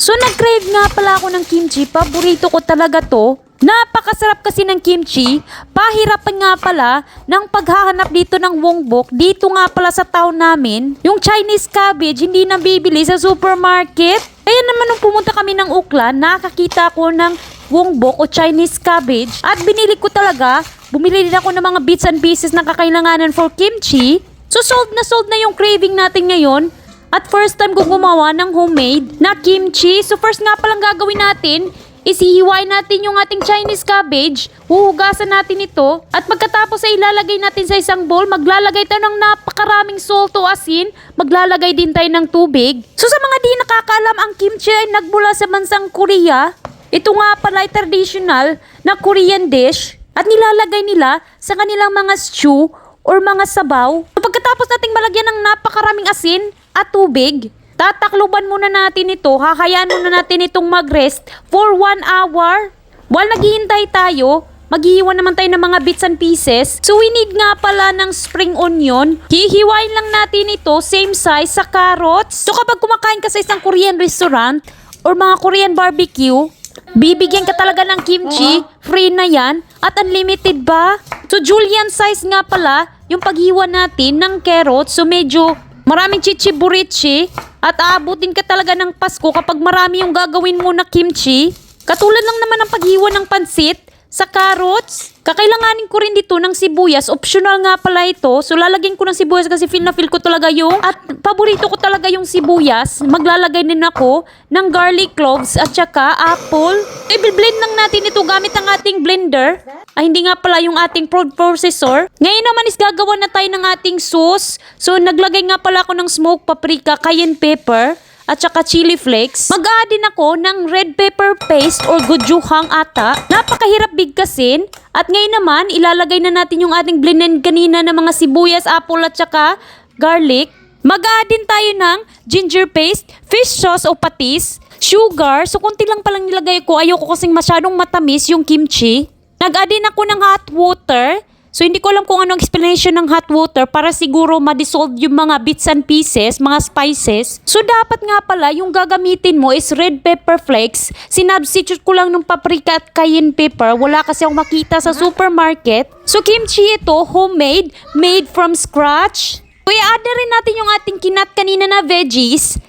So nag-crave nga pala ako ng kimchi. Paborito ko talaga to. Napakasarap kasi ng kimchi. Pahirapan nga pala ng paghahanap dito ng wongbok. Dito nga pala sa town namin, yung Chinese cabbage hindi nabibili sa supermarket. Kaya naman nung pumunta kami ng Uklan, nakakita ko ng wongbok o Chinese cabbage. At binili ko talaga. Bumili din ako ng mga bits and pieces na kakailanganan for kimchi. So sold na yung craving natin ngayon. At first time ko gumawa ng homemade na kimchi. So first nga palang gagawin natin is hihiwain natin yung ating Chinese cabbage. Huhugasan natin ito. At pagkatapos ay ilalagay natin sa isang bowl. Maglalagay tayo ng napakaraming salt o asin. Maglalagay din tayo ng tubig. So sa mga di nakakaalam, ang kimchi ay nagmula sa bansang Korea. Ito nga pala ay traditional na Korean dish. At nilalagay nila sa kanilang mga stew or mga sabaw. So pagkatapos nating malagyan ng napakaraming asin at tubig, tatakluban muna natin ito, hahayaan muna natin itong mag-rest for 1 hour. While naghihintay tayo, maghihiwa naman tayo ng mga bits and pieces. So we need nga pala ng spring onion. Hihiwain lang natin ito, same size sa carrots. So kapag kumakain ka sa isang Korean restaurant or mga Korean barbecue, bibigyan ka talaga ng kimchi, free na yan, at unlimited ba? So julienne size nga pala yung paghiwa natin ng carrots. So medyo maraming chichiburichi at aabutin ka talaga ng Pasko kapag marami yung gagawin mo na kimchi. Katulad lang naman ng paghiwa ng pansit sa carrots. Kakailanganin ko rin dito ng sibuyas. Optional nga pala ito. So lalagyan ko ng sibuyas kasi feel na feel ko talaga yung at paborito ko talaga yung sibuyas. Maglalagay din ako ng garlic cloves at saka apple. I-blend lang natin ito gamit ang ating blender. Ay, hindi nga pala yung ating food processor. Ngayon naman is gagawa na tayo ng ating sauce. So naglagay nga pala ako ng smoked paprika, cayenne pepper, at saka chili flakes. Mag-add din ako ng red pepper paste or gochujang ata. Napakahirap bigkasin. At ngayon naman, ilalagay na natin yung ating blended kanina ng mga sibuyas, apple at saka garlic. Mag-add din tayo ng ginger paste, fish sauce o patis, sugar. So konti lang palang nilagay ko. Ayoko kasing masyadong matamis yung kimchi. Nag-add din ako ng hot water. So, hindi ko alam kung anong explanation ng hot water para siguro ma-dissolve yung mga bits and pieces, mga spices. So, dapat nga pala yung gagamitin mo is red pepper flakes. Sinubstitute ko lang ng paprika at cayenne pepper. Wala kasi akong makita sa supermarket. So, kimchi ito, homemade, made from scratch. So, i-add na rin natin yung ating kinat kanina na veggies.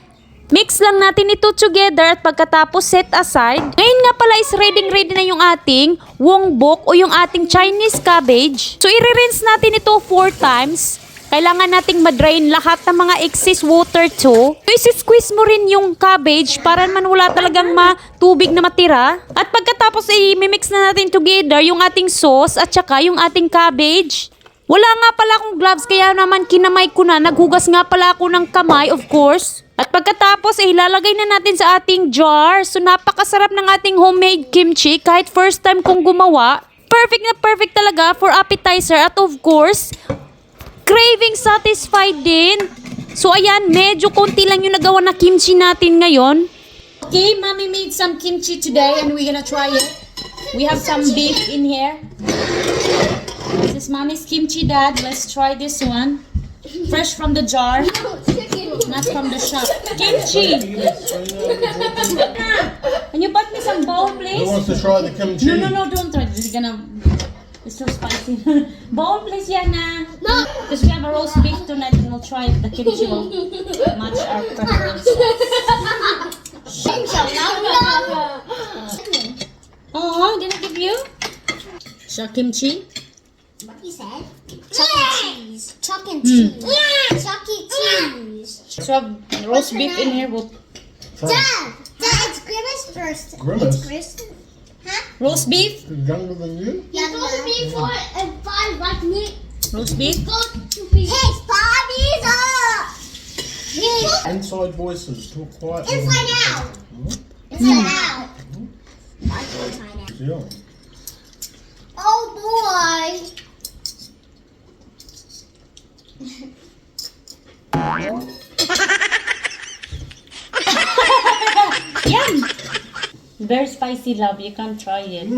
Mix lang natin ito together at pagkatapos set aside. Ngayon nga pala is ready na yung ating wongbok o yung ating Chinese cabbage. So i-rinse natin ito 4 times. Kailangan nating madrain lahat ng mga excess water to. So isi-squeeze mo rin yung cabbage para naman wala talagang tubig na matira. At pagkatapos i-mix na natin together yung ating sauce at saka yung ating cabbage. Wala nga pala akong gloves kaya naman kinamay ko na. Naghugas nga pala ako ng kamay, of course. At pagkatapos ilalagay na natin sa ating jar. So napakasarap ng ating homemade kimchi kahit first time kong gumawa. Perfect na perfect talaga for appetizer at of course, craving satisfied din. So ayan, medyo konti lang yung nagawa na kimchi natin ngayon. Okay, mommy made some kimchi today and we're gonna try it. We have some beef in here. This is mommy's kimchi, dad. Let's try this one. Fresh from the jar, not from the shop. Kimchi! Can you buy me some bowl, please? Who wants to try the kimchi? No, don't try this. It's too spicy. Bowl, please, Yana. No! Because we have a roast beef tonight and we'll try if the kimchi will match our preference. Oh, did I give you? So, kimchi? What you said? Chuck and cheese. Chuck and cheese. Yeah, Chuck E. Cheese. So, I have roast beef in here. We'll Dad, it's Grimace first. Grimace? It's Grimace. Huh? roast beef. Younger than you? Yeah, supposed to be 4 and 5 like me. Roast beef. Supposed to be. Hey, Bobby's up! Inside voices, talk quietly. Inside out. Inside out. Inside out. Yeah. Oh boy. Yum! Very spicy, love. You can't try it.